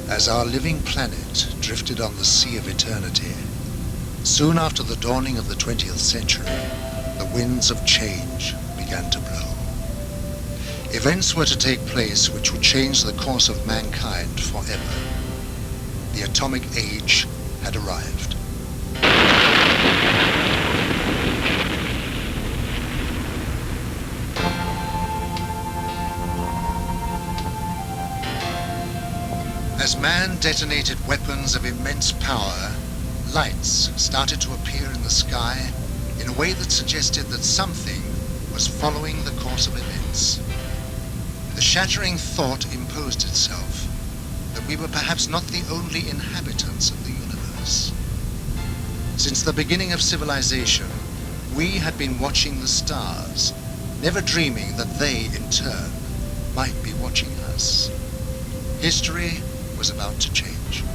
As our living planet drifted on the sea of eternity, soon after the dawning of the 20th century, the winds of change began to blow. Events were to take place which would change the course of mankind forever. The atomic age had arrived. As man detonated weapons of immense power, lights started to appear in the sky in a way that suggested that something was following the course of events. The shattering thought imposed itself that we were perhaps not the only inhabitants of the universe. Since the beginning of civilization, we had been watching the stars, never dreaming that they, in turn, might be watching us. History was about to change.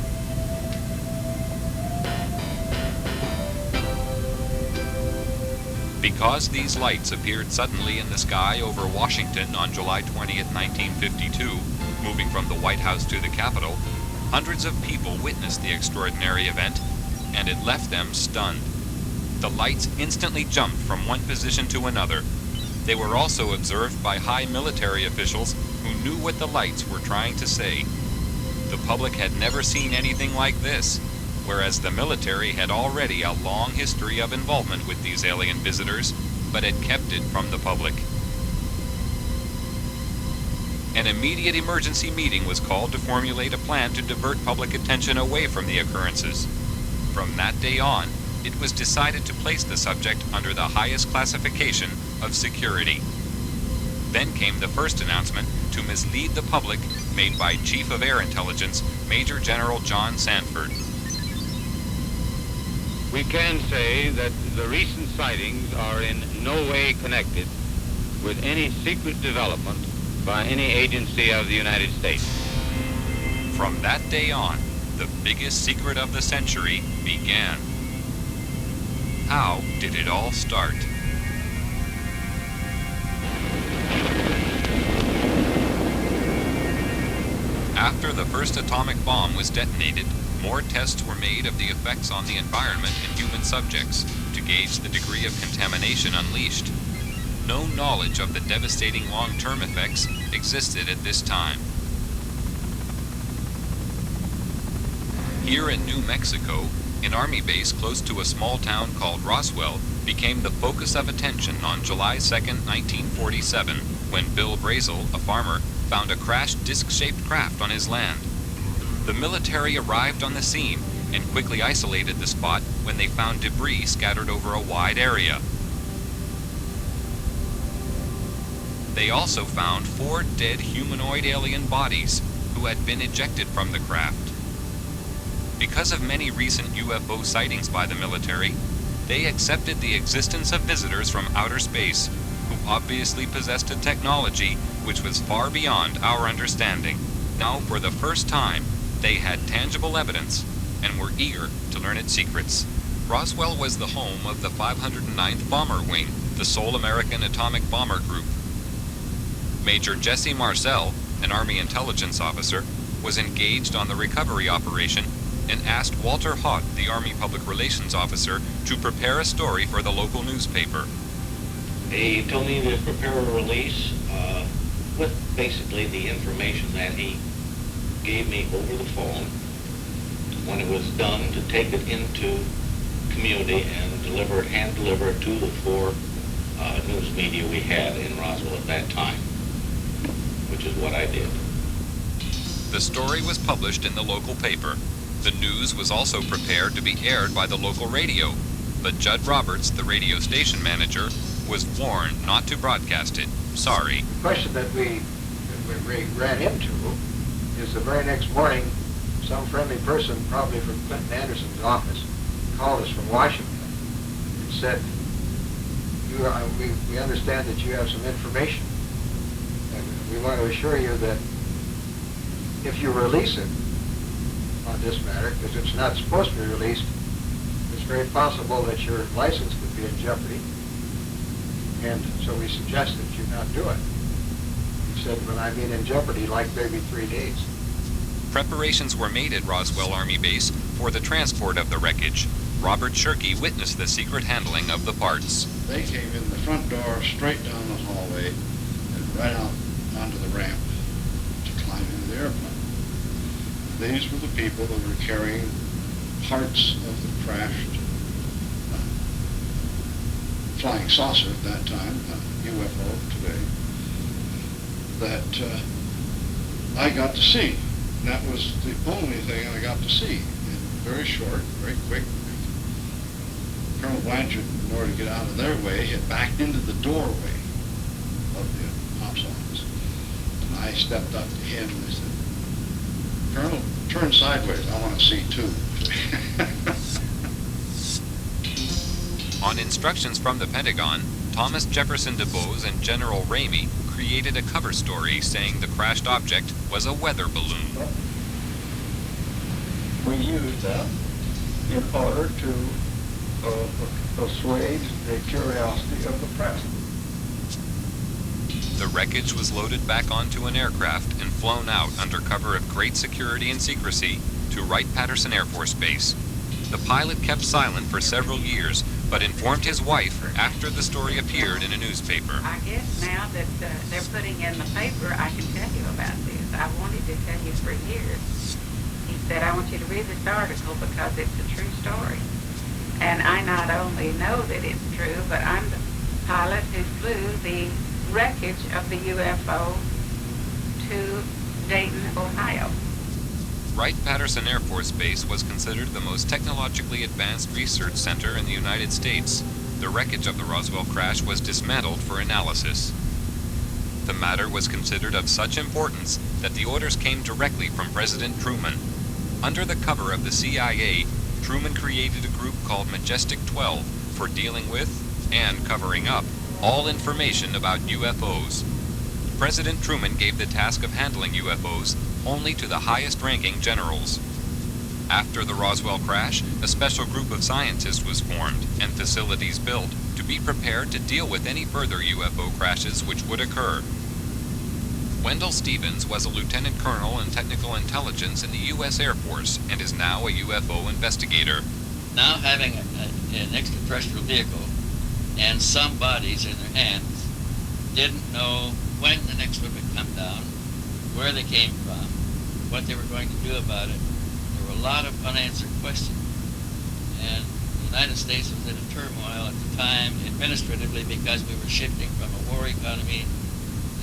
Because these lights appeared suddenly in the sky over Washington on July 20th, 1952, moving from the White House to the Capitol, hundreds of people witnessed the extraordinary event, and it left them stunned. The lights instantly jumped from one position to another. They were also observed by high military officials who knew what the lights were trying to say. The public had never seen anything like this, whereas the military had already a long history of involvement with these alien visitors, but had kept it from the public. An immediate emergency meeting was called to formulate a plan to divert public attention away from the occurrences. From that day on, it was decided to place the subject under the highest classification of security. Then came the first announcement to mislead the public made by Chief of Air Intelligence, Major General John Sanford. We can say that the recent sightings are in no way connected with any secret development by any agency of the United States. From that day on, the biggest secret of the century began. How did it all start? After the first atomic bomb was detonated, more tests were made of the effects on the environment and human subjects to gauge the degree of contamination unleashed. No knowledge of the devastating long-term effects existed at this time. Here in New Mexico, an army base close to a small town called Roswell became the focus of attention on July 2nd, 1947, when Bill Brazel, a farmer, found a crashed disc-shaped craft on his land. The military arrived on the scene and quickly isolated the spot when they found debris scattered over a wide area. They also found 4 dead humanoid alien bodies who had been ejected from the craft. Because of many recent UFO sightings by the military, they accepted the existence of visitors from outer space who obviously possessed a technology which was far beyond our understanding. Now, for the first time, they had tangible evidence and were eager to learn its secrets. Roswell was the home of the 509th Bomber Wing, the sole American atomic bomber group. Major Jesse Marcel, an Army intelligence officer, was engaged on the recovery operation and asked Walter Haut, the Army public relations officer, to prepare a story for the local newspaper. He told me to prepare a release with basically the information that he gave me over the phone. When it was done, to take it into community and hand deliver it to the 4 news media we had in Roswell at that time, which is what I did. The story was published in the local paper. The news was also prepared to be aired by the local radio, but Judd Roberts, the radio station manager, was warned not to broadcast it. Sorry. The question that we ran into is the very next morning, some friendly person, probably from Clinton Anderson's office, called us from Washington and said, "You we understand that you have some information, and we want to assure you that if you release it on this matter, because it's not supposed to be released, it's very possible that your license could be in jeopardy, and so we suggest that you not do it. He said, when I mean in jeopardy, like maybe 3 days. Preparations were made at Roswell Army Base for the transport of the wreckage. Robert Shirky witnessed the secret handling of the parts. They came in the front door, straight down the hallway, and right out onto the ramp to climb into the airplane. These were the people that were carrying parts of the crashed flying saucer at that time, UFO today, that I got to see. And that was the only thing I got to see. And very short, very quick. Colonel Blanchard, in order to get out of their way, had backed into the doorway of the ops office. And I stepped up to him and I said, Colonel, turn sideways, I want to see too. On instructions from the Pentagon, Thomas Jefferson DuBose and General Ramey created a cover story saying the crashed object was a weather balloon. We used that in order to assuage the curiosity of the press. The wreckage was loaded back onto an aircraft and flown out under cover of great security and secrecy to Wright-Patterson Air Force Base. The pilot kept silent for several years, but informed his wife after the story appeared in a newspaper. I guess now that they're putting in the paper, I can tell you about this. I wanted to tell you for years. He said, I want you to read this article because it's a true story. And I not only know that it's true, but I'm the pilot who flew the wreckage of the UFO to Dayton, Ohio. Wright-Patterson Air Force Base was considered the most technologically advanced research center in the United States. The wreckage of the Roswell crash was dismantled for analysis. The matter was considered of such importance that the orders came directly from President Truman. Under the cover of the CIA, Truman created a group called Majestic 12 for dealing with and covering up all information about UFOs. President Truman gave the task of handling UFOs only to the highest-ranking generals. After the Roswell crash, a special group of scientists was formed and facilities built to be prepared to deal with any further UFO crashes which would occur. Wendell Stevens was a lieutenant colonel in technical intelligence in the U.S. Air Force and is now a UFO investigator. Now having an extraterrestrial vehicle and some bodies in their hands, didn't know when the next one would come down, where they came from, what they were going to do about it. There were a lot of unanswered questions. And the United States was in a turmoil at the time administratively because we were shifting from a war economy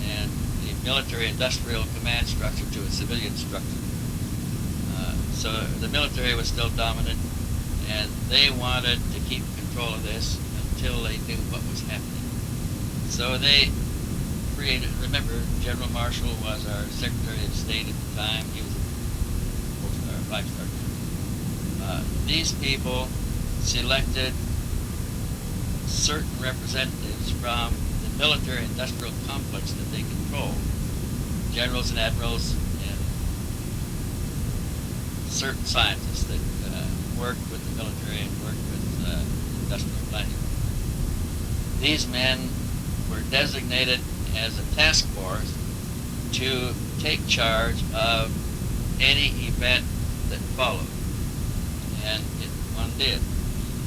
and the military-industrial command structure to a civilian structure. So the military was still dominant, and they wanted to keep control of this until they knew what was happening. So they created, remember, General Marshall was our Secretary of State at the time. He was a 4-star, 5-star. These people selected certain representatives from the military-industrial complex that they controlled, generals and admirals and certain scientists that worked with the military and worked with industrial planning. These men were designated as a task force to take charge of any event that followed. And one did.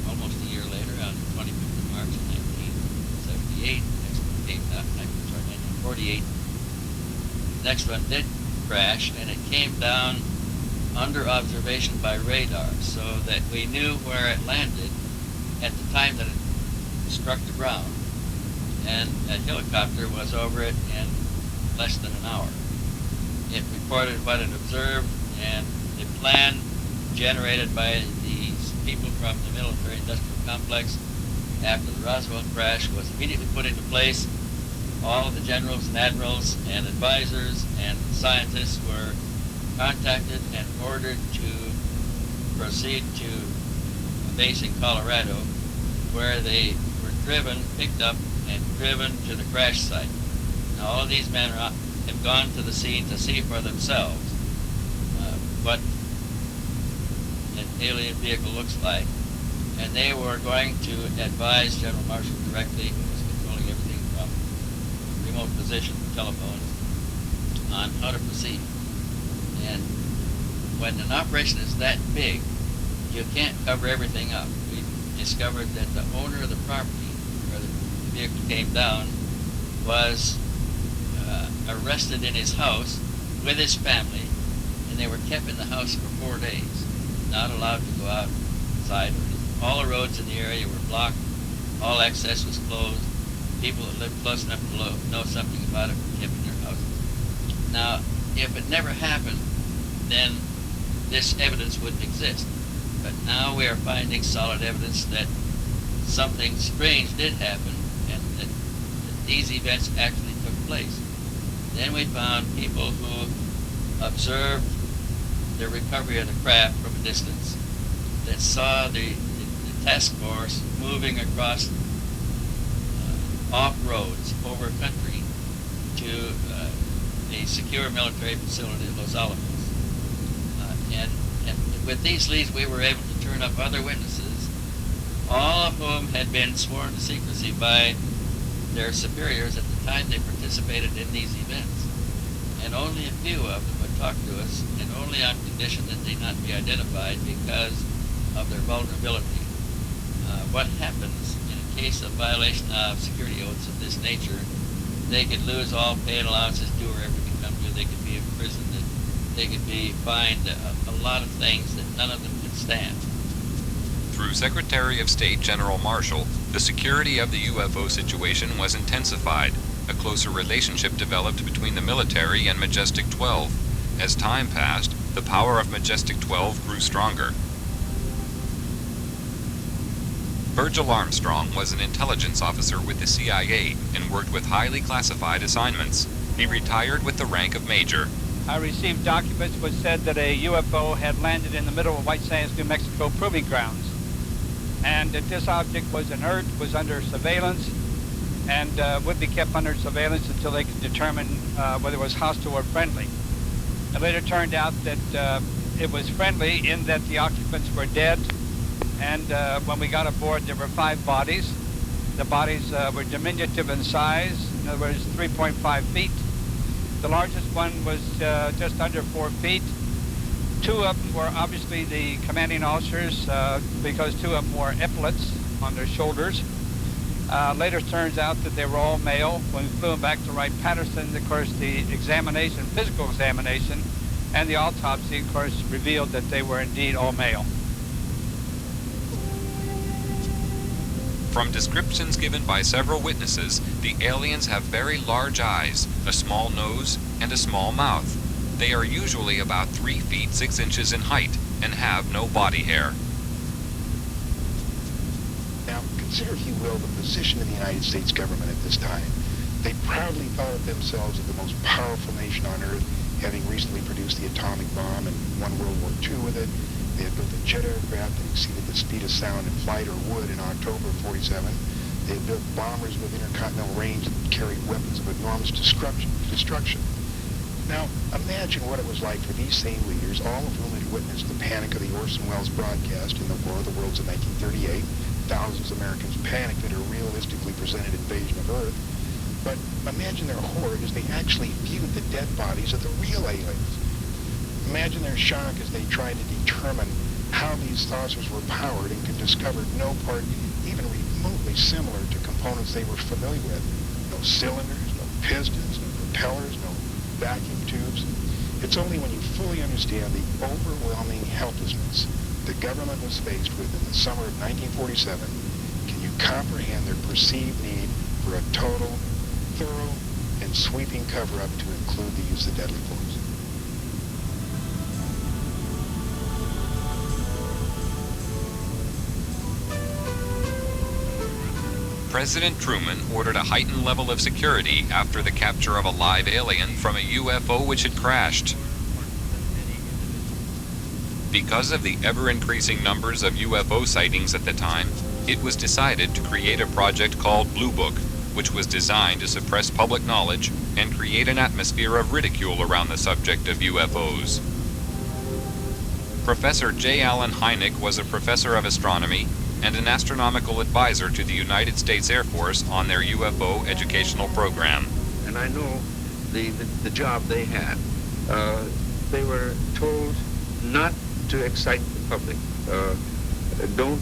Almost a year later, on the 25th of March of 1978, next one came out, 1948. The next one did crash, and it came down under observation by radar, so that we knew where it landed at the time that it struck the ground. And a helicopter was over it in less than an hour. It reported what it observed, and the plan generated by these people from the military-industrial complex after the Roswell crash was immediately put into place. All of the generals and admirals and advisors and scientists were contacted and ordered to proceed to a base in Colorado, where they were picked up and driven to the crash site. Now all of these men have gone to the scene to see for themselves what an alien vehicle looks like, and they were going to advise General Marshall directly, who was controlling everything from remote position telephones, on how to proceed. And when an operation is that big, you can't cover everything up. We discovered that the owner of the property where the vehicle came down was arrested in his house with his family, and they were kept in the house for 4 days, not allowed to go outside. All the roads in the area were blocked, all access was closed. People that lived close enough to know something about it were kept in their houses. Now, if it never happened, then this evidence wouldn't exist. But now we are finding solid evidence that something strange did happen and that these events actually took place. Then we found people who observed the recovery of the craft from a distance, that saw the task force moving across off roads over country to a secure military facility at Los Alamos. And with these leads, we were able to turn up other witnesses, all of whom had been sworn to secrecy by their superiors at the time they participated in these events. And only a few of them would talk to us, and only on condition that they not be identified because of their vulnerability. What happens in a case of violation of security oaths of this nature, they could lose all pay and allowances due wherever they come to. They could be imprisoned. They could be fined a lot of things that none of them could stand. Through Secretary of State General Marshall, the security of the UFO situation was intensified. A closer relationship developed between the military and Majestic 12. As time passed, the power of Majestic 12 grew stronger. Virgil Armstrong was an intelligence officer with the CIA and worked with highly classified assignments. He retired with the rank of major. I received documents which said that a UFO had landed in the middle of White Sands, New Mexico proving grounds, and that this object was inert, was under surveillance, and would be kept under surveillance until they could determine whether it was hostile or friendly. It later turned out that it was friendly in that the occupants were dead, and when we got aboard there were 5 bodies. The bodies were diminutive in size, in other words 3.5 feet. The largest one was just under 4 feet. 2 of them were obviously the commanding officers because 2 of them wore epaulets on their shoulders. Later turns out that they were all male. When we flew them back to Wright-Patterson, of course, the examination, physical examination, and the autopsy, of course, revealed that they were indeed all male. From descriptions given by several witnesses, the aliens have very large eyes, a small nose, and a small mouth. They are usually about 3 feet 6 inches in height and have no body hair. Now, consider, if you will, the position of the United States government at this time. They proudly thought of themselves as the most powerful nation on Earth, having recently produced the atomic bomb and won World War II with it. They had built a jet aircraft that exceeded the speed of sound in flight or would in October of '47. They had built bombers with intercontinental range that carried weapons of enormous destruction. Now, imagine what it was like for these same leaders, all of whom had witnessed the panic of the Orson Welles broadcast in the War of the Worlds in 1938. Thousands of Americans panicked at a realistically presented invasion of Earth. But imagine their horror as they actually viewed the dead bodies of the real aliens. Imagine their shock as they tried to determine how these saucers were powered and could discover no part even remotely similar to components they were familiar with. No cylinders, no pistons, no propellers, no vacuum tubes. It's only when you fully understand the overwhelming helplessness the government was faced with in the summer of 1947 can you comprehend their perceived need for a total, thorough, and sweeping cover-up to include the use of deadly force. President Truman ordered a heightened level of security after the capture of a live alien from a UFO which had crashed. Because of the ever-increasing numbers of UFO sightings at the time, It was decided to create a project called Blue Book, which was designed to suppress public knowledge and create an atmosphere of ridicule around the subject of UFOs. Professor J. Allen Hynek was a professor of astronomy and an astronomical advisor to the United States Air Force on their UFO educational program. And I know the job they had. They were told not to excite the public. Don't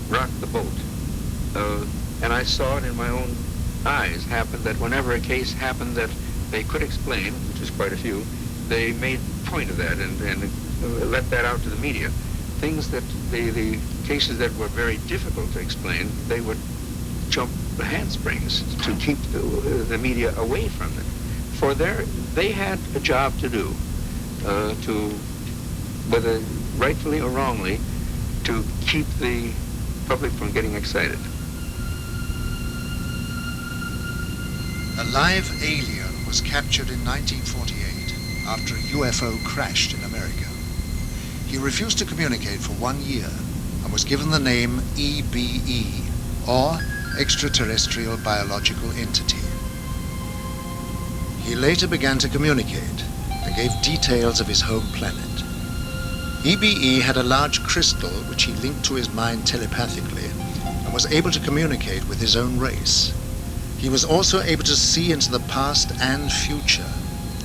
rock the boat. And I saw it in my own eyes happen that whenever a case happened that they could explain, which is quite a few, they made point of that and let that out to the media. Things that the cases that were very difficult to explain, they would jump the handsprings to keep the media away from it. For they had a job to do, to, whether rightfully or wrongly, to keep the public from getting excited. A live alien was captured in 1948 after a UFO crashed in America. He refused to communicate for 1 year and was given the name EBE, or Extraterrestrial Biological Entity. He later began to communicate and gave details of his home planet. EBE had a large crystal which he linked to his mind telepathically and was able to communicate with his own race. He was also able to see into the past and future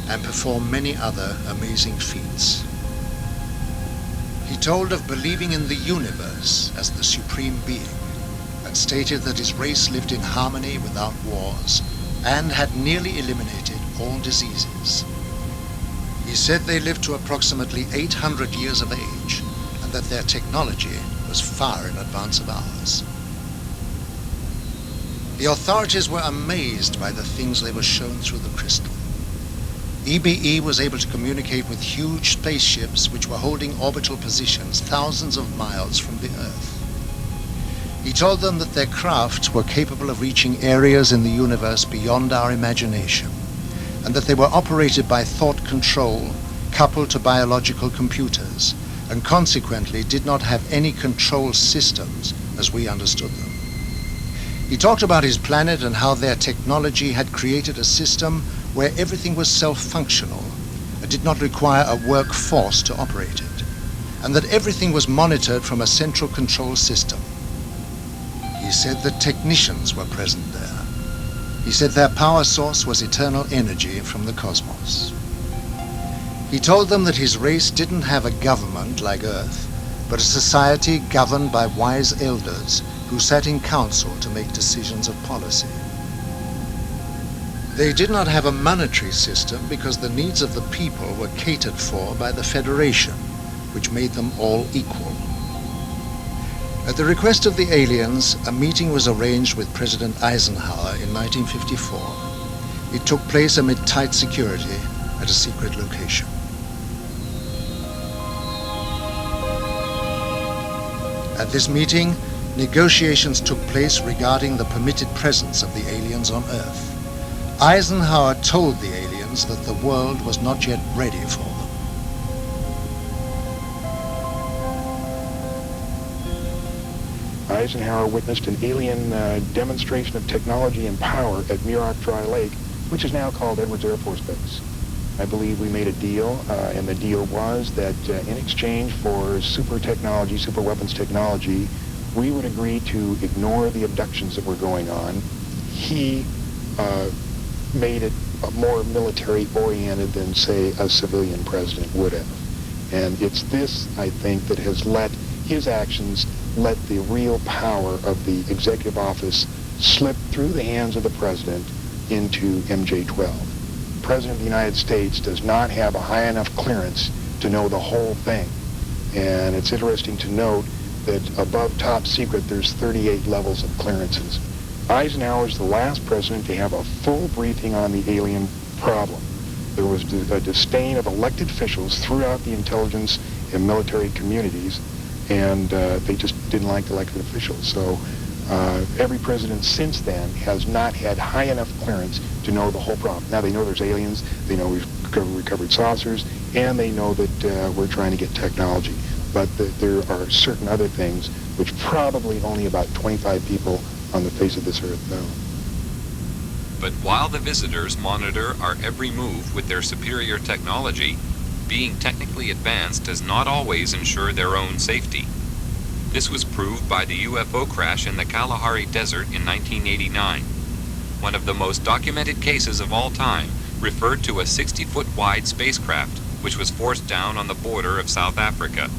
and perform many other amazing feats. He told of believing in the universe as the supreme being and stated that his race lived in harmony without wars and had nearly eliminated all diseases. He said they lived to approximately 800 years of age and that their technology was far in advance of ours. The authorities were amazed by the things they were shown through the crystal. EBE was able to communicate with huge spaceships which were holding orbital positions thousands of miles from the Earth. He told them that their craft were capable of reaching areas in the universe beyond our imagination, and that they were operated by thought control coupled to biological computers, and consequently did not have any control systems as we understood them. He talked about his planet and how their technology had created a system where everything was self-functional and did not require a workforce to operate it, and that everything was monitored from a central control system. He said that technicians were present there. He said their power source was eternal energy from the cosmos. He told them that his race didn't have a government like Earth, but a society governed by wise elders who sat in council to make decisions of policy. They did not have a monetary system because the needs of the people were catered for by the Federation, which made them all equal. At the request of the aliens, a meeting was arranged with President Eisenhower in 1954. It took place amid tight security at a secret location. At this meeting, negotiations took place regarding the permitted presence of the aliens on Earth. Eisenhower told the aliens that the world was not yet ready for them. Eisenhower witnessed an alien demonstration of technology and power at Muroc Dry Lake, which is now called Edwards Air Force Base. I believe we made a deal, and the deal was that in exchange for super technology, super weapons technology, we would agree to ignore the abductions that were going on. He made it more military-oriented than, say, a civilian president would have. And it's this, I think, that has let his actions let the real power of the executive office slip through the hands of the president into MJ-12. The President of the United States does not have a high enough clearance to know the whole thing. And it's interesting to note that above top secret, there's 38 levels of clearances. Eisenhower is the last president to have a full briefing on the alien problem. There was a disdain of elected officials throughout the intelligence and military communities, and they just didn't like elected officials. So every president since then has not had high enough clearance to know the whole problem. Now they know there's aliens, they know we've recovered saucers, and they know that we're trying to get technology. but there are certain other things which probably only about 25 people on the face of this earth know. But while the visitors monitor our every move with their superior technology, being technically advanced does not always ensure their own safety. This was proved by the UFO crash in the Kalahari Desert in 1989. One of the most documented cases of all time referred to a 60-foot wide spacecraft which was forced down on the border of South Africa.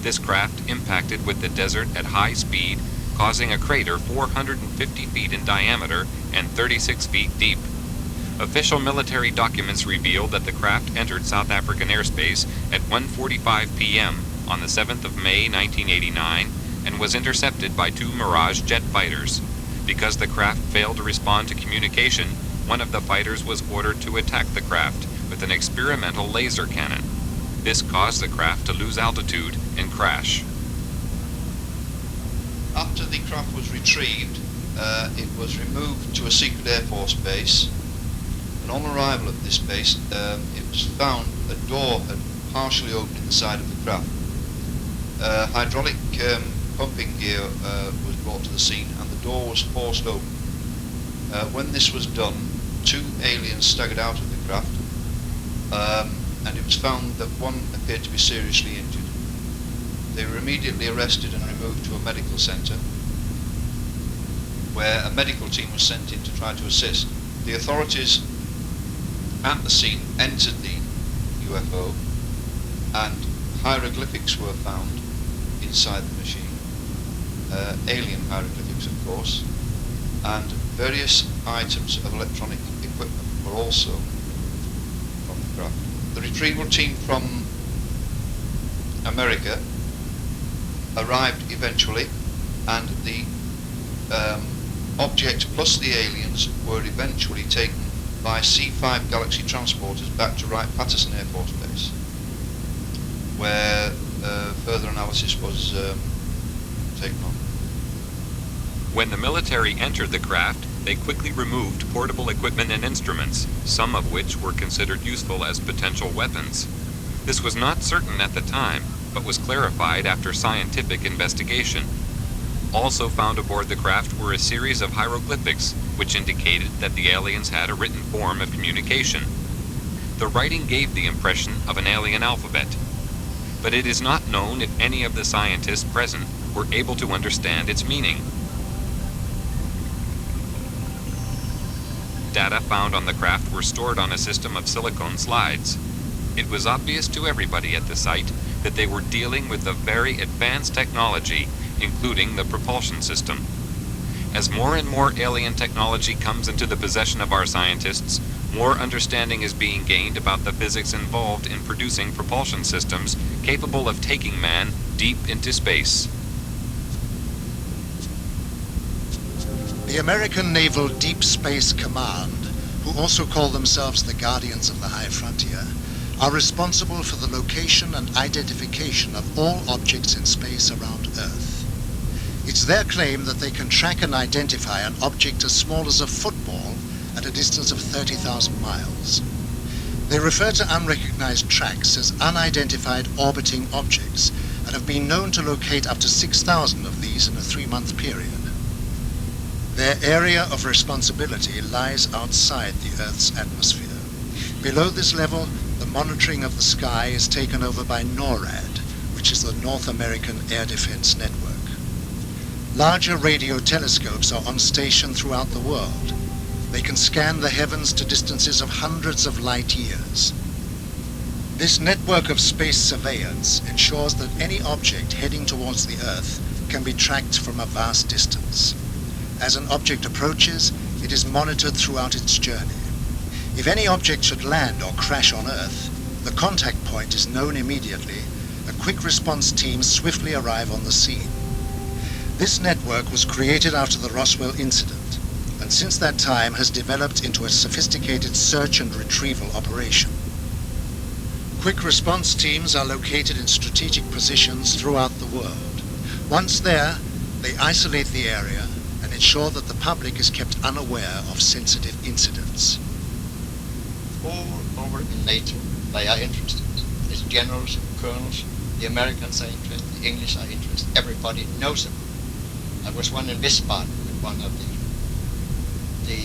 This craft impacted with the desert at high speed, causing a crater 450 feet in diameter and 36 feet deep. Official military documents reveal that the craft entered South African airspace at 1:45 p.m. on the 7th of May 1989 and was intercepted by 2 Mirage jet fighters. Because the craft failed to respond to communication, one of the fighters was ordered to attack the craft with an experimental laser cannon. This caused the craft to lose altitude and crash. After the craft was retrieved, it was removed to a secret Air Force base, and on arrival at this base, it was found a door had partially opened in the side of the craft. Hydraulic pumping gear was brought to the scene, and the door was forced open. When this was done, 2 aliens staggered out of the craft, and it was found that one appeared to be seriously injured. They were immediately arrested and removed to a medical centre, where a medical team was sent in to try to assist. The authorities at the scene entered the UFO, and hieroglyphics were found inside the machine, alien hieroglyphics of course, and various items of electronic equipment were also from the craft. The retrieval team from America arrived eventually, and the object plus the aliens were eventually taken by C-5 Galaxy transporters back to Wright-Patterson Air Force Base, where further analysis was taken on. When the military entered the craft, they quickly removed portable equipment and instruments, some of which were considered useful as potential weapons. This was not certain at the time, but was clarified after scientific investigation. Also found aboard the craft were a series of hieroglyphics, which indicated that the aliens had a written form of communication. The writing gave the impression of an alien alphabet, but it is not known if any of the scientists present were able to understand its meaning. Data found on the craft were stored on a system of silicone slides. It was obvious to everybody at the site that they were dealing with a very advanced technology, including the propulsion system. As more and more alien technology comes into the possession of our scientists, more understanding is being gained about the physics involved in producing propulsion systems capable of taking man deep into space. The American Naval Deep Space Command, who also call themselves the Guardians of the High Frontier, are responsible for the location and identification of all objects in space around Earth. It's their claim that they can track and identify an object as small as a football at a distance of 30,000 miles. They refer to unrecognized tracks as unidentified orbiting objects and have been known to locate up to 6,000 of these in a 3-month period. Their area of responsibility lies outside the Earth's atmosphere. Below this level, the monitoring of the sky is taken over by NORAD, which is the North American Air Defense Network. Larger radio telescopes are on station throughout the world. They can scan the heavens to distances of hundreds of light years. This network of space surveillance ensures that any object heading towards the Earth can be tracked from a vast distance. As an object approaches, it is monitored throughout its journey. If any object should land or crash on Earth, the contact point is known immediately. A quick response team swiftly arrive on the scene. This network was created after the Roswell incident, and since that time has developed into a sophisticated search and retrieval operation. Quick response teams are located in strategic positions throughout the world. Once there, they isolate the area and ensure that the public is kept unaware of sensitive incidents. All over in NATO, they are interested. It's generals, colonels, The Americans are interested, the English are interested, everybody knows them. I was one in Wiesbaden with one of the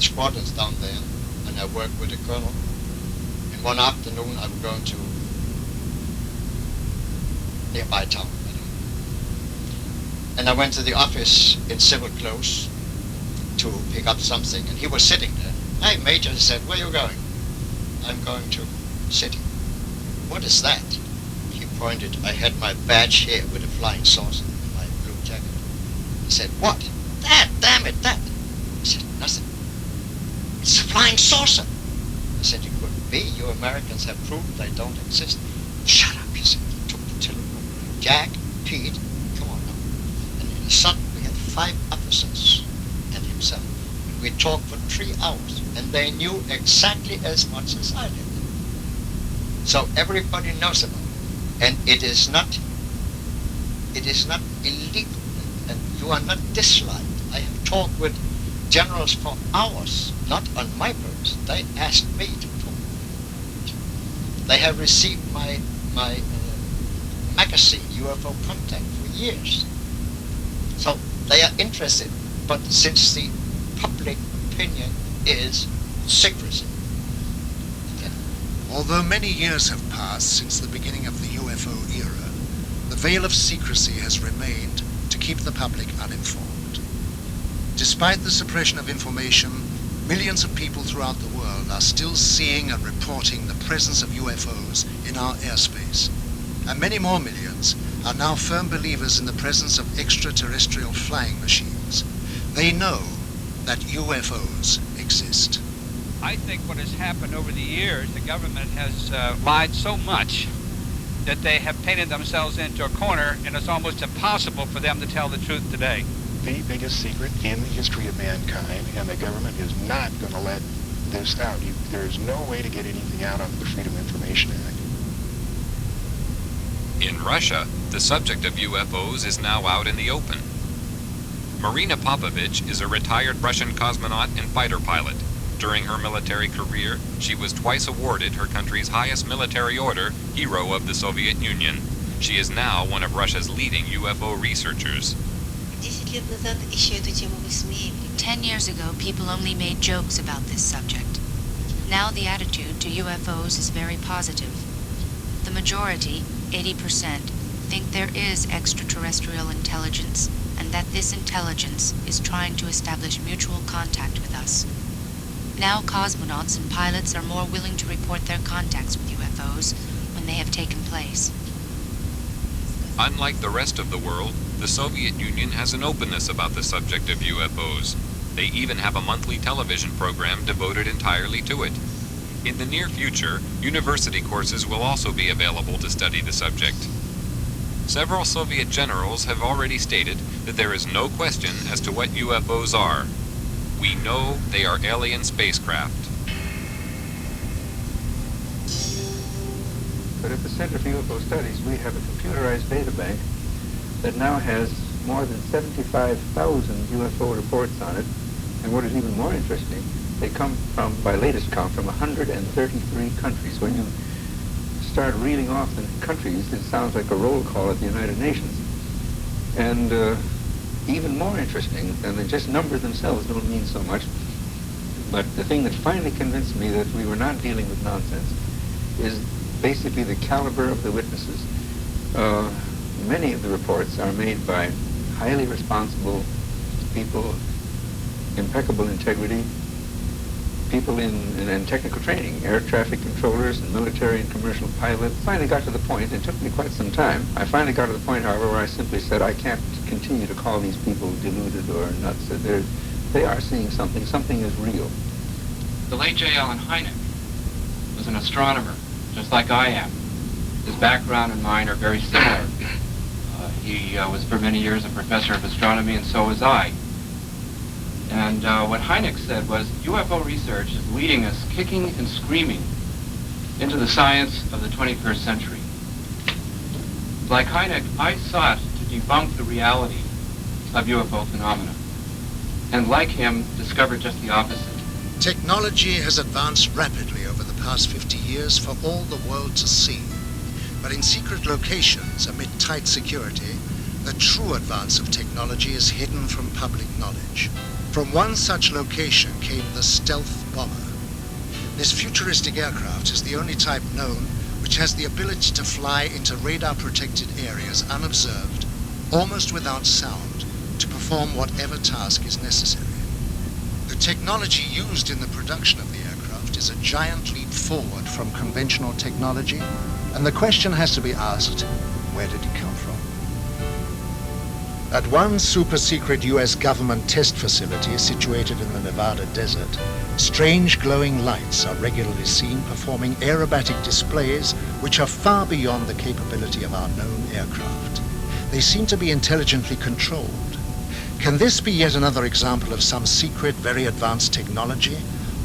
squadrons down there, and I worked with the colonel. And one afternoon I'm going to nearby town. And I went to the office in civil clothes to pick up something, and he was sitting there. Hey, Major, he said, where are you going? I'm going to city. What is that? He pointed. I had my badge here with a flying saucer in my blue jacket. He said, what? That, damn it, that. I said, nothing. It's a flying saucer. I said, it couldn't be. You Americans have proved they don't exist. Shut up, he said. He took the telephone. Jack, Pete, come on now. And in a sudden, we had 5 officers and himself. We talked for 3 hours, and they knew exactly as much as I did. So everybody knows about it, and it is not illegal, and you are not disliked. I have talked with generals for hours, not on my purpose. They asked me to talk. They have received my magazine, UFO Contact, for years. So they are interested, but since the public opinion is secrecy. Although many years have passed since the beginning of the UFO era, the veil of secrecy has remained to keep the public uninformed. Despite the suppression of information, millions of people throughout the world are still seeing and reporting the presence of UFOs in our airspace, and many more millions are now firm believers in the presence of extraterrestrial flying machines. They know that UFOs exist. I think what has happened over the years, the government has lied so much that they have painted themselves into a corner, and it's almost impossible for them to tell the truth today. The biggest secret in the history of mankind, and the government is not going to let this out. There's no way to get anything out under the Freedom of Information Act. In Russia, the subject of UFOs is now out in the open. Marina Popovich is a retired Russian cosmonaut and fighter pilot. During her military career, she was twice awarded her country's highest military order, Hero of the Soviet Union. She is now one of Russia's leading UFO researchers. 10 years ago, people only made jokes about this subject. Now the attitude to UFOs is very positive. The majority, 80%, think there is extraterrestrial intelligence, and that this intelligence is trying to establish mutual contact with us. Now cosmonauts and pilots are more willing to report their contacts with UFOs when they have taken place. Unlike the rest of the world, the Soviet Union has an openness about the subject of UFOs. They even have a monthly television program devoted entirely to it. In the near future, university courses will also be available to study the subject. Several Soviet generals have already stated that there is no question as to what UFOs are. We know they are alien spacecraft. But at the Center for UFO Studies, we have a computerized data bank that now has more than 75,000 UFO reports on it. And what is even more interesting, they come from, by latest count, from 133 countries. When you start reeling off the countries, it sounds like a roll call at the United Nations. And even more interesting, and the just numbers themselves don't mean so much, but the thing that finally convinced me that we were not dealing with nonsense is basically the caliber of the witnesses. Many of the reports are made by highly responsible people, impeccable integrity, people in technical training, air traffic controllers and military and commercial pilots. Finally got to the point, it took me quite some time, I finally got to the point, however, where I simply said I can't continue to call these people deluded or nuts. They are seeing something. Something is real. The late J. Allen Hynek was an astronomer, just like I am. His background and mine are very similar. He was for many years a professor of astronomy, and so was I. And what Hynek said was, UFO research is leading us kicking and screaming into the science of the 21st century. Like Hynek, I sought to debunk the reality of UFO phenomena, and like him, discovered just the opposite. Technology has advanced rapidly over the past 50 years for all the world to see. But in secret locations, amid tight security, the true advance of technology is hidden from public knowledge. From one such location came the stealth bomber. This futuristic aircraft is the only type known which has the ability to fly into radar-protected areas unobserved, almost without sound, to perform whatever task is necessary. The technology used in the production of the aircraft is a giant leap forward from conventional technology, and the question has to be asked, where did it come from? At one super-secret US government test facility situated in the Nevada desert, strange glowing lights are regularly seen performing aerobatic displays which are far beyond the capability of our known aircraft. They seem to be intelligently controlled. Can this be yet another example of some secret, very advanced technology?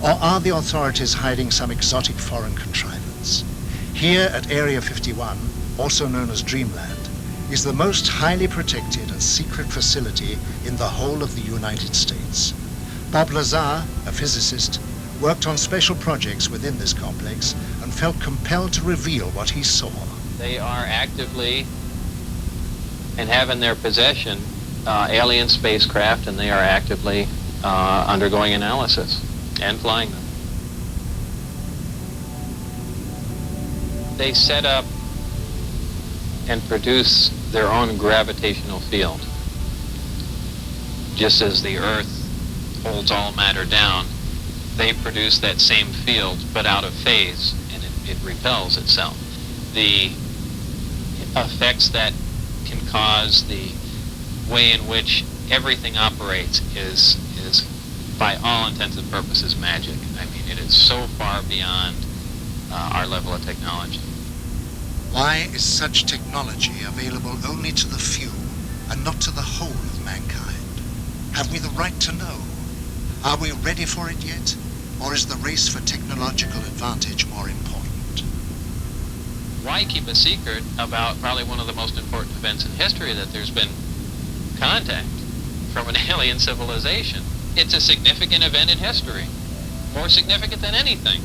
Or are the authorities hiding some exotic foreign contrivance? Here at Area 51, also known as Dreamland, is the most highly protected and secret facility in the whole of the United States. Bob Lazar, a physicist, worked on special projects within this complex and felt compelled to reveal what he saw. They are actively and have in their possession alien spacecraft, and they are actively undergoing analysis and flying them. They set up and produce their own gravitational field. Just as the Earth holds all matter down, they produce that same field, but out of phase, and it repels itself. The effects that can cause, the way in which everything operates is by all intents and purposes magic. I mean, it is so far beyond our level of technology. Why is such technology available only to the few and not to the whole of mankind? Have we the right to know? Are we ready for it yet? Or is the race for technological advantage more important? Why keep a secret about probably one of the most important events in history, that there's been contact from an alien civilization? It's a significant event in history, more significant than anything.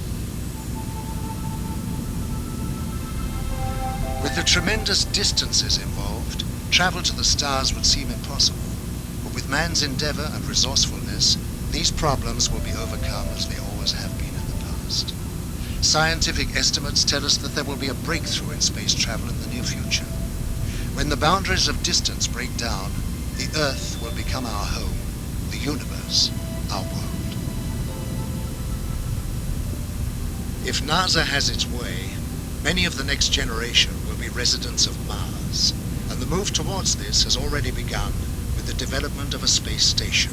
With the tremendous distances involved, travel to the stars would seem impossible. But with man's endeavor and resourcefulness, these problems will be overcome as they always have been in the past. Scientific estimates tell us that there will be a breakthrough in space travel in the near future. When the boundaries of distance break down, the Earth will become our home, the universe, our world. If NASA has its way, many of the next generation will be residents of Mars, and the move towards this has already begun with the development of a space station.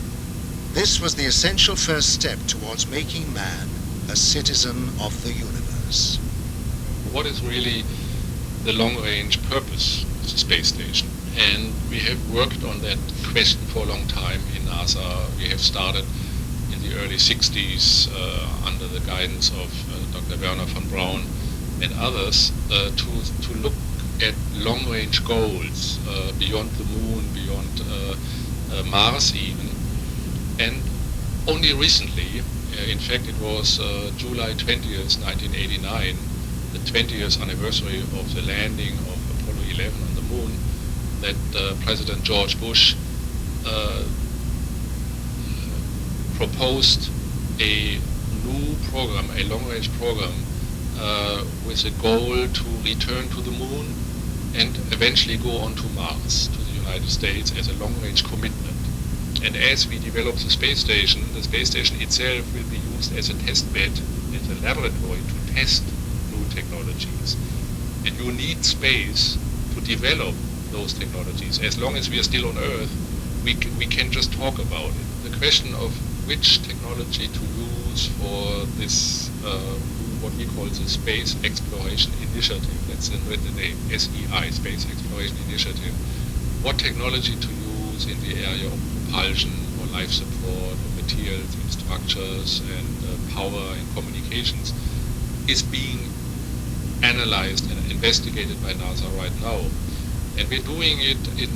This was the essential first step towards making man a citizen of the universe. What is really the long-range purpose of the space station? And we have worked on that question for a long time in NASA. We have started in the early 60s under the guidance of Dr. Wernher von Braun and others to look at long-range goals beyond the moon, beyond Mars even. And only recently, in fact it was July 20th, 1989, the 20th anniversary of the landing of Apollo 11 on the moon, that President George Bush proposed a new program, a long-range program, with a goal to return to the moon and eventually go on to Mars, to the United States, as a long-range commitment. And as we develop the space station itself will be used as a test bed, as a laboratory to test new technologies. And you need space to develop those technologies. As long as we are still on Earth, we can just talk about it. The question of which technology to use for this, what we call the Space Exploration Initiative, that's the name, SEI, Space Exploration Initiative. What technology to use in the area of propulsion or life support or materials and structures and power and communications is being analyzed and investigated by NASA right now. And we're doing it in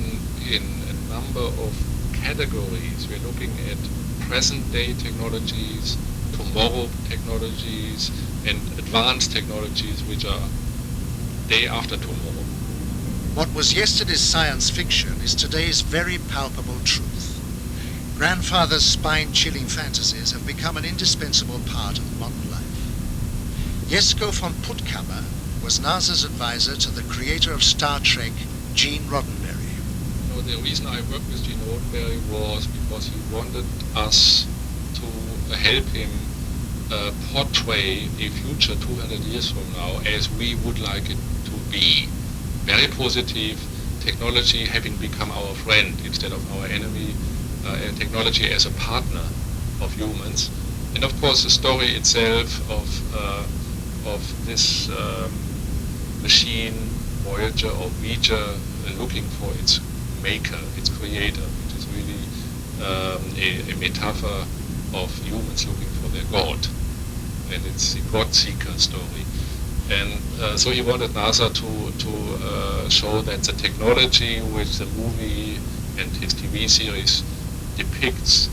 a number of categories. We're looking at present-day technologies, tomorrow technologies, and advanced technologies which are day after tomorrow. What was yesterday's science fiction is today's very palpable truth. Grandfather's spine-chilling fantasies have become an indispensable part of modern life. Jesko von Puttkammer was NASA's advisor to the creator of Star Trek, Gene Roddenberry. No, the reason I worked with Gene Roddenberry was because he wanted us to help him portray a future 200 years from now as we would like it to be. Very positive, technology having become our friend instead of our enemy, and technology as a partner of humans. And of course the story itself of this machine, Voyager or Ouija, looking for its maker, its creator, which is really a metaphor of humans looking for their God. And it's the God Seeker story. And so he wanted NASA to show that the technology which the movie and his TV series depicts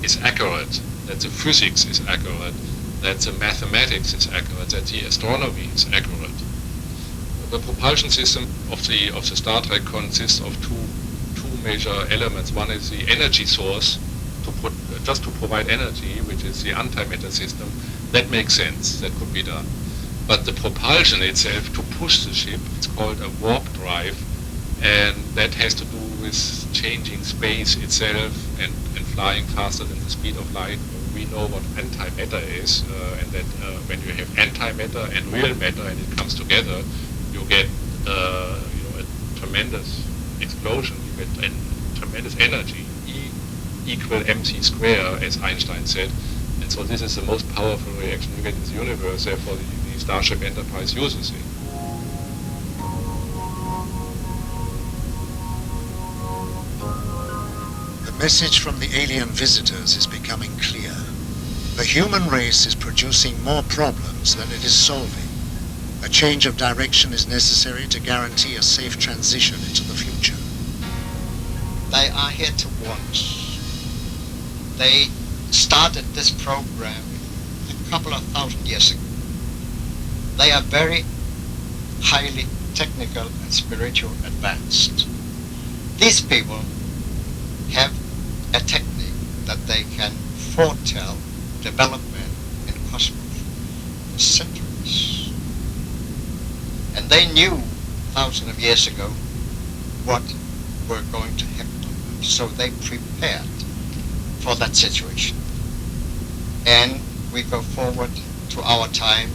is accurate, that the physics is accurate, that the mathematics is accurate, that the astronomy is accurate. The propulsion system of the Star Trek consists of two major elements. One is the energy source, just to provide energy, which is the antimatter system. That makes sense, that could be done. But the propulsion itself, to push the ship, it's called a warp drive, and that has to do with changing space itself and flying faster than the speed of light. We know what antimatter is, and that when you have antimatter and real matter and it comes together, you get a tremendous explosion, you get a tremendous energy, E equal mc square, as Einstein said. And so this is the most powerful reaction you get in the universe, therefore the Starship Enterprise uses it. The message from the alien visitors is becoming clear. The human race is producing more problems than it is solving. A change of direction is necessary to guarantee a safe transition into the future. They are here to warn us. They started this program a couple of thousand years ago. They are very highly technical and spiritual advanced. These people have a technique that they can foretell development in cosmos for centuries. And they knew thousands of years ago what were going to happen to them. So they prepared for that situation. And we go forward to our time.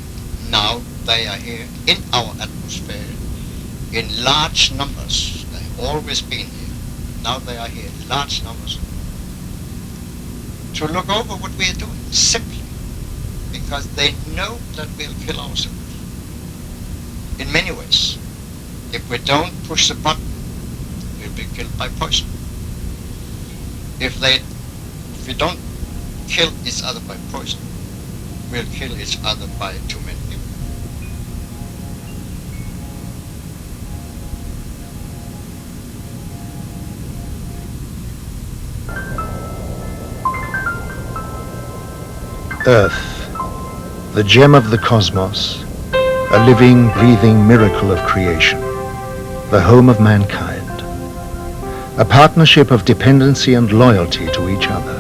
Now they are here in our atmosphere in large numbers. They've always been here. Now they are here in large numbers to look over what we are doing, simply because they know that we'll kill ourselves in many ways. If we don't push the button, we'll be killed by poison. If we don't kill each other by poison, we'll kill each other by too many people. Earth, the gem of the cosmos, a living, breathing miracle of creation, the home of mankind, a partnership of dependency and loyalty to each other.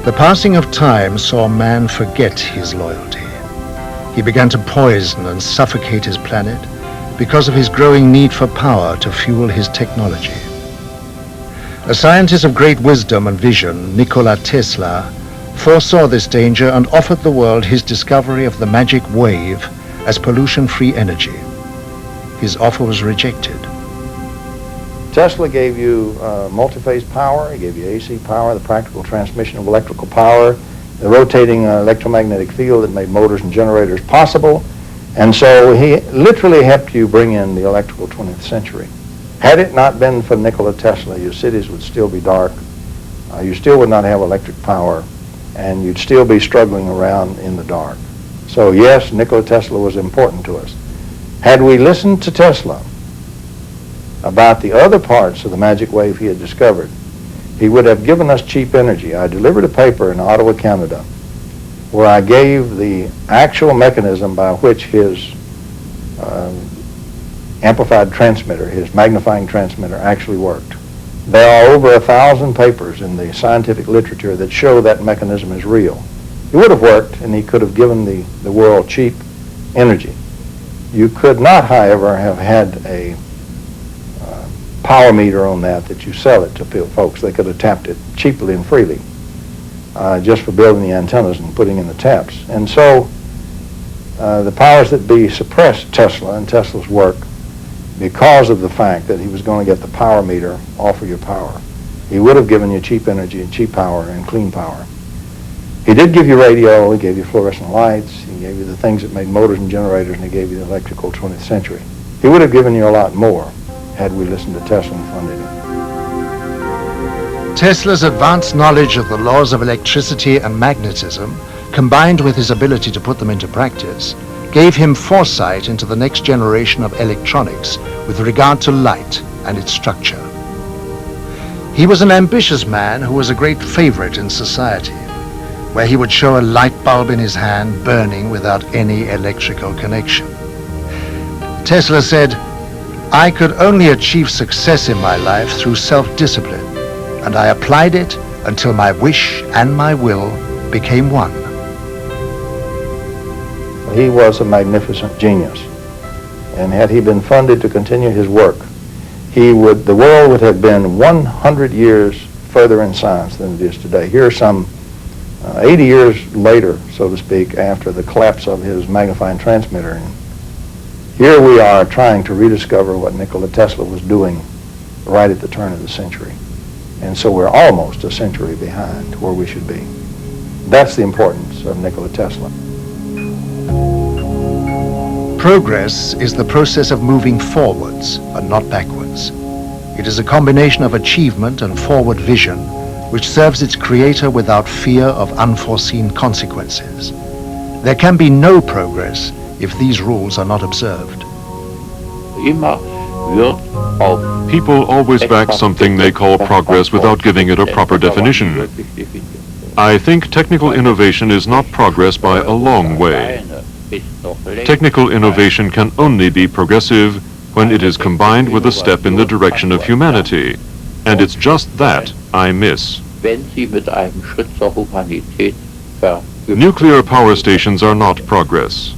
The passing of time saw man forget his loyalty. He began to poison and suffocate his planet because of his growing need for power to fuel his technology. A scientist of great wisdom and vision, Nikola Tesla, foresaw this danger and offered the world his discovery of the magic wave as pollution-free energy. His offer was rejected. Tesla gave you multi-phase power, he gave you AC power, the practical transmission of electrical power, the rotating electromagnetic field that made motors and generators possible, and so he literally helped you bring in the electrical 20th century. Had it not been for Nikola Tesla, your cities would still be dark, you still would not have electric power, and you'd still be struggling around in the dark. So yes, Nikola Tesla was important to us. Had we listened to Tesla about the other parts of the magic wave he had discovered, he would have given us cheap energy. I delivered a paper in Ottawa, Canada, where I gave the actual mechanism by which his amplified transmitter, his magnifying transmitter, actually worked. There are over 1,000 papers in the scientific literature that show that mechanism is real. It would have worked, and he could have given the world cheap energy. You could not, however, have had a power meter on that you sell it to folks. They could have tapped it cheaply and freely just for building the antennas and putting in the taps. And so the powers that be suppressed Tesla and Tesla's work because of the fact that he was going to get the power meter off of your power. He would have given you cheap energy and cheap power and clean power. He did give you radio, he gave you fluorescent lights, he gave you the things that made motors and generators, and he gave you the electrical 20th century. He would have given you a lot more had we listened to Tesla and funded him. Tesla's advanced knowledge of the laws of electricity and magnetism, combined with his ability to put them into practice, gave him foresight into the next generation of electronics with regard to light and its structure. He was an ambitious man who was a great favorite in society, where he would show a light bulb in his hand burning without any electrical connection. Tesla said, "I could only achieve success in my life through self-discipline, and I applied it until my wish and my will became one." He was a magnificent genius, and had he been funded to continue his work, the world would have been 100 years further in science than it is today. Here are some 80 years later, so to speak, after the collapse of his magnifying transmitter. And here we are trying to rediscover what Nikola Tesla was doing right at the turn of the century. And so we're almost a century behind where we should be. That's the importance of Nikola Tesla. Progress is the process of moving forwards and not backwards. It is a combination of achievement and forward vision which serves its creator without fear of unforeseen consequences. There can be no progress if these rules are not observed. People always back something they call progress without giving it a proper definition. I think technical innovation is not progress by a long way. Technical innovation can only be progressive when it is combined with a step in the direction of humanity, and it's just that I miss. Nuclear power stations are not progress.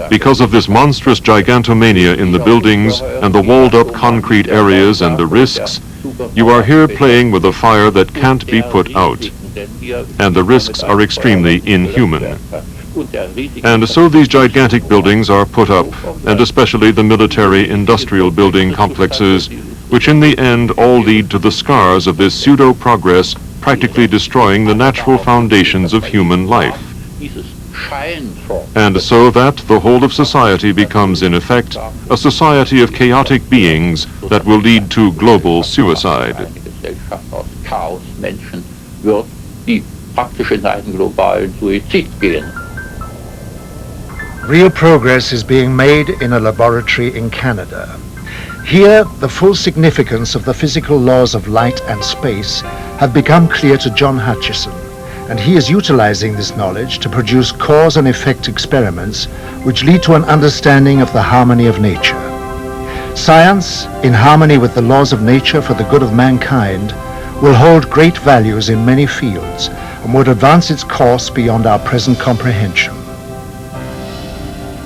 Because of this monstrous gigantomania in the buildings and the walled-up concrete areas and the risks, you are here playing with a fire that can't be put out, and the risks are extremely inhuman. And so these gigantic buildings are put up, and especially the military-industrial building complexes, which in the end all lead to the scars of this pseudo-progress practically destroying the natural foundations of human life. And so that the whole of society becomes, in effect, a society of chaotic beings that will lead to global suicide. Real progress is being made in a laboratory in Canada. Here, the full significance of the physical laws of light and space have become clear to John Hutchison, and he is utilizing this knowledge to produce cause and effect experiments which lead to an understanding of the harmony of nature. Science, in harmony with the laws of nature for the good of mankind, will hold great values in many fields and would advance its course beyond our present comprehension.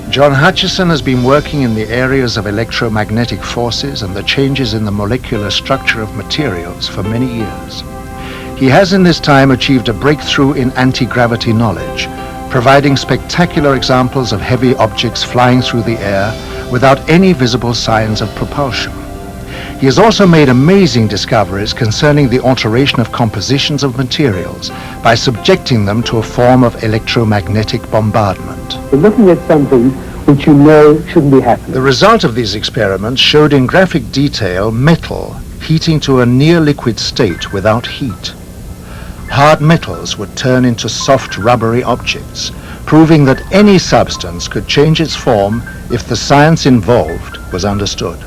John Hutchison has been working in the areas of electromagnetic forces and the changes in the molecular structure of materials for many years. He has in this time achieved a breakthrough in anti-gravity knowledge, providing spectacular examples of heavy objects flying through the air without any visible signs of propulsion. He has also made amazing discoveries concerning the alteration of compositions of materials by subjecting them to a form of electromagnetic bombardment. We're looking at something which you know shouldn't be happening. The result of these experiments showed in graphic detail metal heating to a near liquid state without heat. Hard metals would turn into soft rubbery objects, proving that any substance could change its form if the science involved was understood.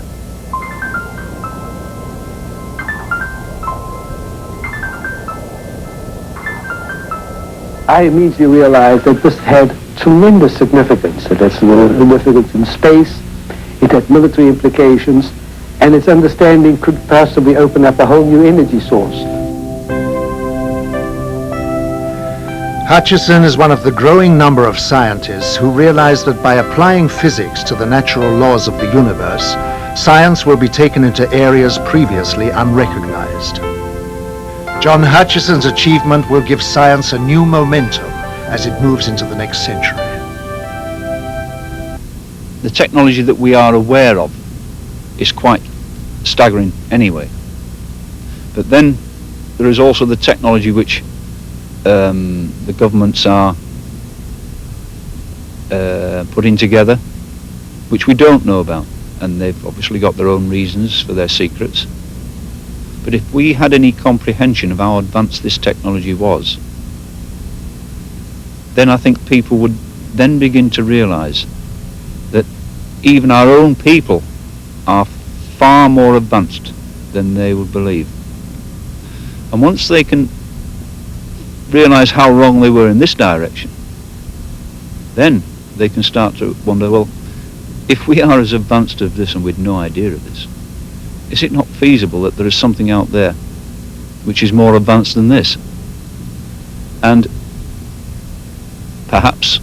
I immediately realized that this had tremendous significance. It has significance in space, it It had military implications, and its understanding could possibly open up a whole new energy source. Hutchison is one of the growing number of scientists who realize that by applying physics to the natural laws of the universe, science will be taken into areas previously unrecognized. John Hutchison's achievement will give science a new momentum as it moves into the next century. The technology that we are aware of is quite staggering anyway. But then there is also the technology which the governments are putting together, which we don't know about, and they've obviously got their own reasons for their secrets. But if we had any comprehension of how advanced this technology was, then I think people would then begin to realize that even our own people are far more advanced than they would believe. And once they can realize how wrong they were in this direction, then they can start to wonder, well, if we are as advanced as this and with no idea of this, is it not feasible that there is something out there which is more advanced than this? And perhaps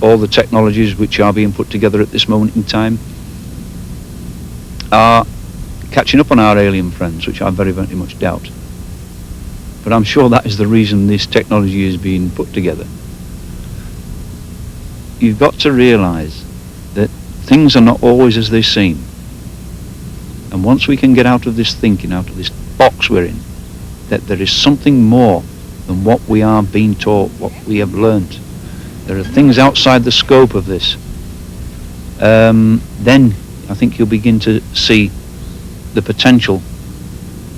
all the technologies which are being put together at this moment in time are catching up on our alien friends, which I very, very much doubt. But I'm sure that is the reason this technology is being put together. You've got to realize that things are not always as they seem. And once we can get out of this thinking, out of this box we're in, that there is something more than what we are being taught, what we have learnt. There are things outside the scope of this. Then I think you'll begin to see the potential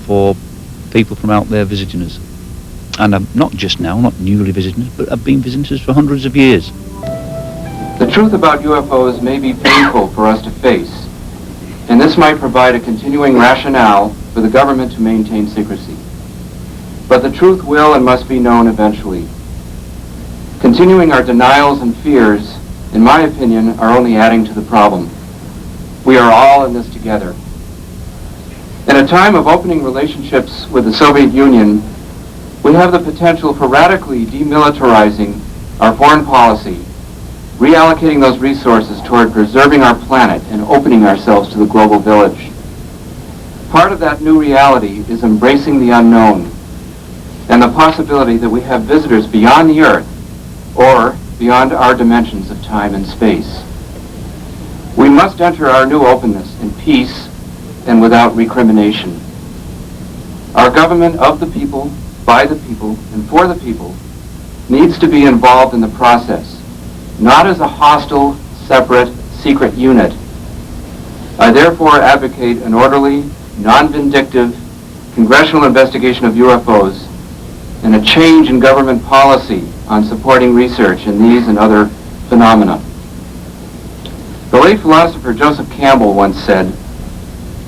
for people from out there visiting us. And not just now, not newly visiting us, but have been visiting us for hundreds of years. The truth about UFOs may be painful for us to face, and this might provide a continuing rationale for the government to maintain secrecy. But the truth will and must be known eventually. Continuing our denials and fears, in my opinion, are only adding to the problem. We are all in this together. In a time of opening relationships with the Soviet Union, we have the potential for radically demilitarizing our foreign policy, reallocating those resources toward preserving our planet and opening ourselves to the global village. Part of that new reality is embracing the unknown and the possibility that we have visitors beyond the Earth or beyond our dimensions of time and space. We must enter our new openness in peace and without recrimination. Our government of the people, by the people, and for the people needs to be involved in the process, not as a hostile, separate, secret unit. I therefore advocate an orderly, non-vindictive congressional investigation of UFOs and a change in government policy on supporting research in these and other phenomena. The late philosopher Joseph Campbell once said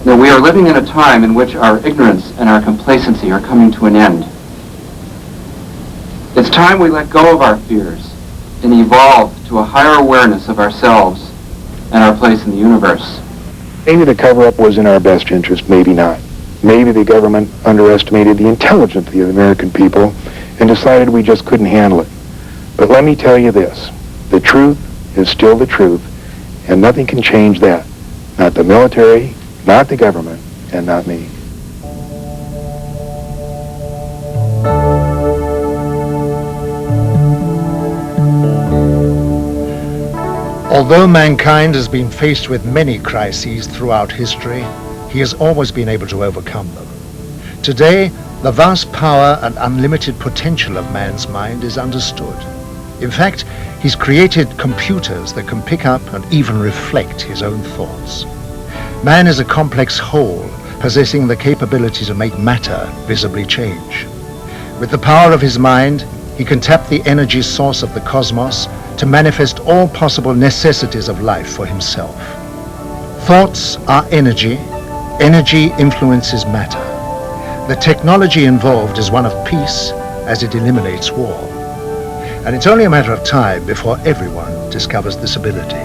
that we are living in a time in which our ignorance and our complacency are coming to an end. It's time we let go of our fears and evolve to a higher awareness of ourselves and our place in the universe. Maybe the cover-up was in our best interest, maybe not. Maybe the government underestimated the intelligence of the American people and decided we just couldn't handle it. But let me tell you this, the truth is still the truth, and nothing can change that. Not the military, not the government, and not me. Although mankind has been faced with many crises throughout history, he has always been able to overcome them. Today, the vast power and unlimited potential of man's mind is understood. In fact, he's created computers that can pick up and even reflect his own thoughts. Man is a complex whole, possessing the capability to make matter visibly change. With the power of his mind, he can tap the energy source of the cosmos to manifest all possible necessities of life for himself. Thoughts are energy. Energy influences matter. The technology involved is one of peace as it eliminates war. And it's only a matter of time before everyone discovers this ability.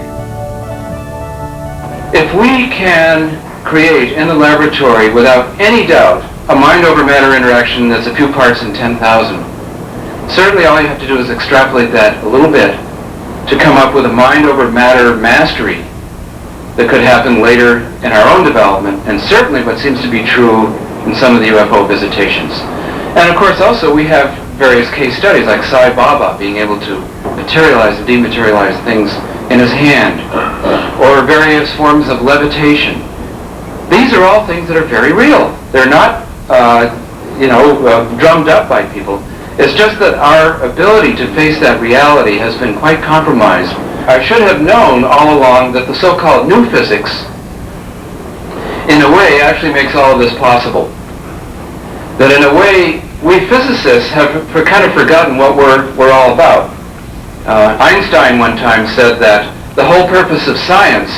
If we can create in the laboratory, without any doubt, a mind-over-matter interaction that's a few parts in 10,000, certainly all you have to do is extrapolate that a little bit to come up with a mind-over-matter mastery that could happen later in our own development, and certainly what seems to be true in some of the UFO visitations. And of course also we have various case studies like Sai Baba being able to materialize and dematerialize things in his hand, or various forms of levitation. These are all things that are very real. They're not, drummed up by people. It's just that our ability to face that reality has been quite compromised. I should have known all along that the so-called new physics, in a way, actually makes all of this possible. That in a way, we physicists have kind of forgotten what we're all about. Einstein one time said that the whole purpose of science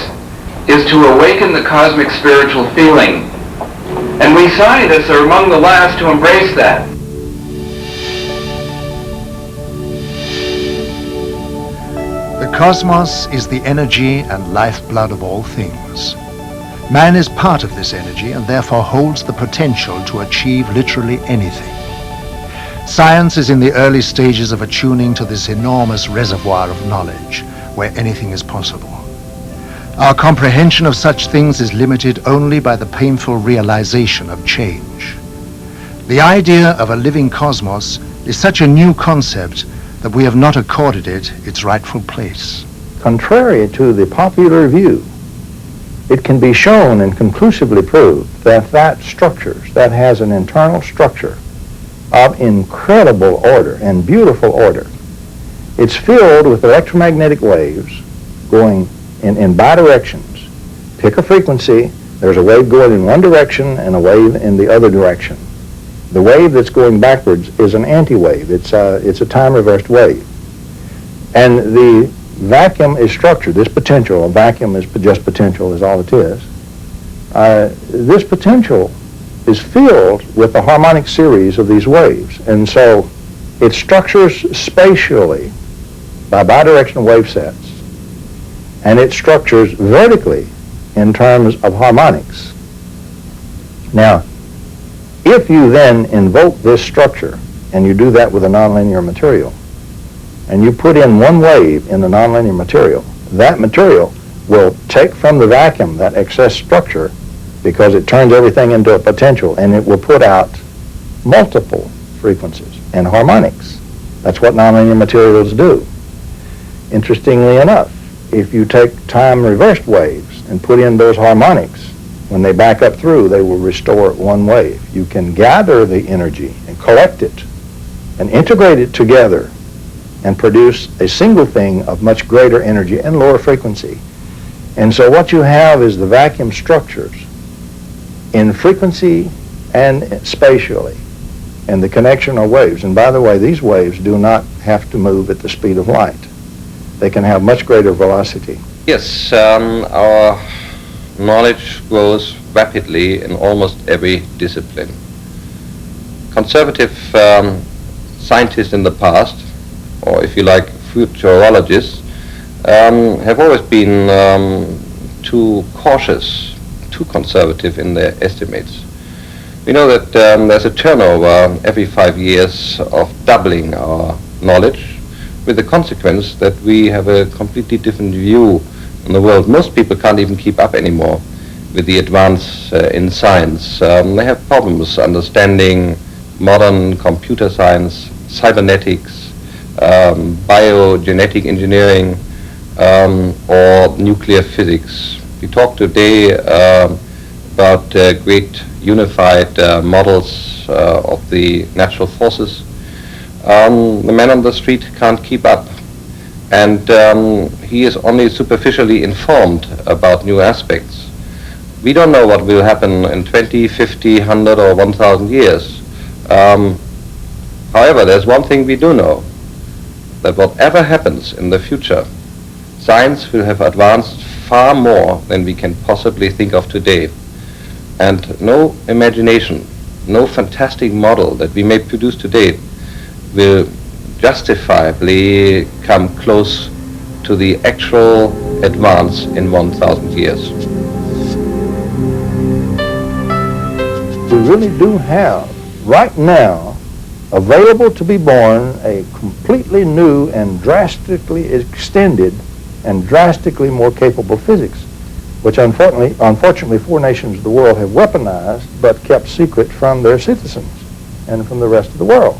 is to awaken the cosmic spiritual feeling. And we scientists are among the last to embrace that. The cosmos is the energy and lifeblood of all things. Man is part of this energy and therefore holds the potential to achieve literally anything. Science is in the early stages of attuning to this enormous reservoir of knowledge where anything is possible. Our comprehension of such things is limited only by the painful realization of change. The idea of a living cosmos is such a new concept that we have not accorded it its rightful place. Contrary to the popular view, it can be shown and conclusively proved that that has an internal structure of incredible order and beautiful order. It's filled with electromagnetic waves going in bidirections. Pick a frequency, there's a wave going in one direction and a wave in the other direction. The wave that's going backwards is an anti-wave. It's a time-reversed wave. And the vacuum is structured. This potential, a vacuum is just potential is all it is. This potential is filled with a harmonic series of these waves. And so it structures spatially by bidirectional wave sets. And it structures vertically in terms of harmonics. Now, if you then invoke this structure, and you do that with a nonlinear material, and you put in one wave in the nonlinear material, that material will take from the vacuum that excess structure because it turns everything into a potential, and it will put out multiple frequencies and harmonics. That's what nonlinear materials do. Interestingly enough, if you take time-reversed waves and put in those harmonics, when they back up through, they will restore one wave. You can gather the energy and collect it and integrate it together and produce a single thing of much greater energy and lower frequency. And so what you have is the vacuum structures in frequency and spatially, and the connection of waves. And by the way, these waves do not have to move at the speed of light. They can have much greater velocity. Yes, our knowledge grows rapidly in almost every discipline. Conservative scientists in the past, or if you like, futurologists, have always been too cautious, too conservative in their estimates. We know that there's a turnover every 5 years of doubling our knowledge, with the consequence that we have a completely different view on the world. Most people can't even keep up anymore with the advance in science. They have problems understanding modern computer science, cybernetics, biogenetic engineering, or nuclear physics. We talked today about great unified models of the natural forces. The man on the street can't keep up, and he is only superficially informed about new aspects. We don't know what will happen in 20, 50, 100 or 1,000 years. However, there's one thing we do know, that whatever happens in the future, science will have advanced far more than we can possibly think of today. And no imagination, no fantastic model that we may produce today will justifiably come close to the actual advance in 1,000 years. we really do have, right now, available to be born, a completely new and drastically extended and drastically more capable physics, which unfortunately 4 nations of the world have weaponized but kept secret from their citizens and from the rest of the world.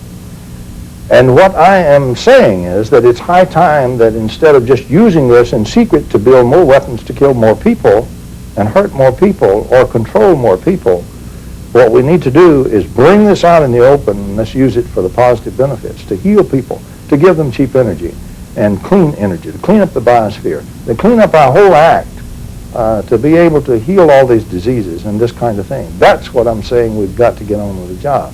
And what I am saying is that it's high time that instead of just using this in secret to build more weapons to kill more people and hurt more people or control more people, what we need to do is bring this out in the open and let's use it for the positive benefits, to heal people, to give them cheap energy and clean energy, to clean up the biosphere, to clean up our whole act, to be able to heal all these diseases and this kind of thing. That's what I'm saying we've got to get on with the job.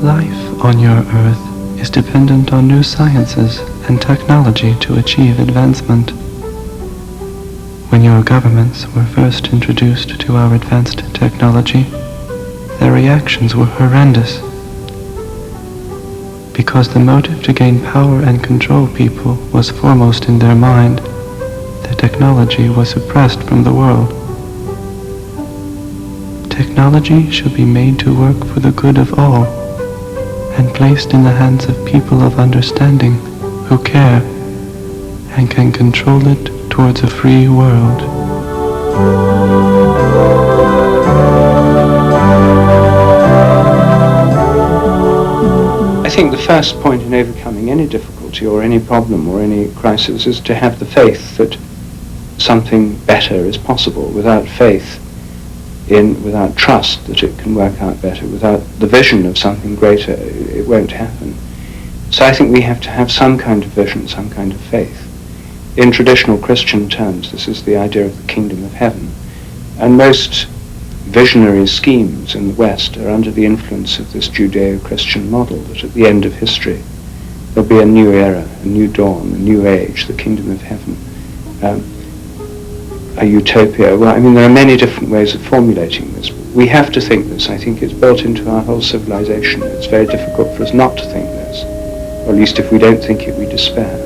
Life on your Earth is dependent on new sciences and technology to achieve advancement. When your governments were first introduced to our advanced technology, their reactions were horrendous. Because the motive to gain power and control people was foremost in their mind, the technology was suppressed from the world. Technology should be made to work for the good of all, and placed in the hands of people of understanding who care and can control it towards a free world. I think the first point in overcoming any difficulty or any problem or any crisis is to have the faith that something better is possible. Without faith, without trust that it can work out better, without the vision of something greater, it won't happen. So I think we have to have some kind of vision, some kind of faith. In traditional Christian terms, this is the idea of the kingdom of heaven. And most visionary schemes in the West are under the influence of this Judeo-Christian model, that at the end of history there'll be a new era, a new dawn, a new age, the kingdom of heaven. A utopia. Well, I mean, there are many different ways of formulating this. We have to think this. I think it's built into our whole civilization. It's very difficult for us not to think this. Or at least if we don't think it, we despair.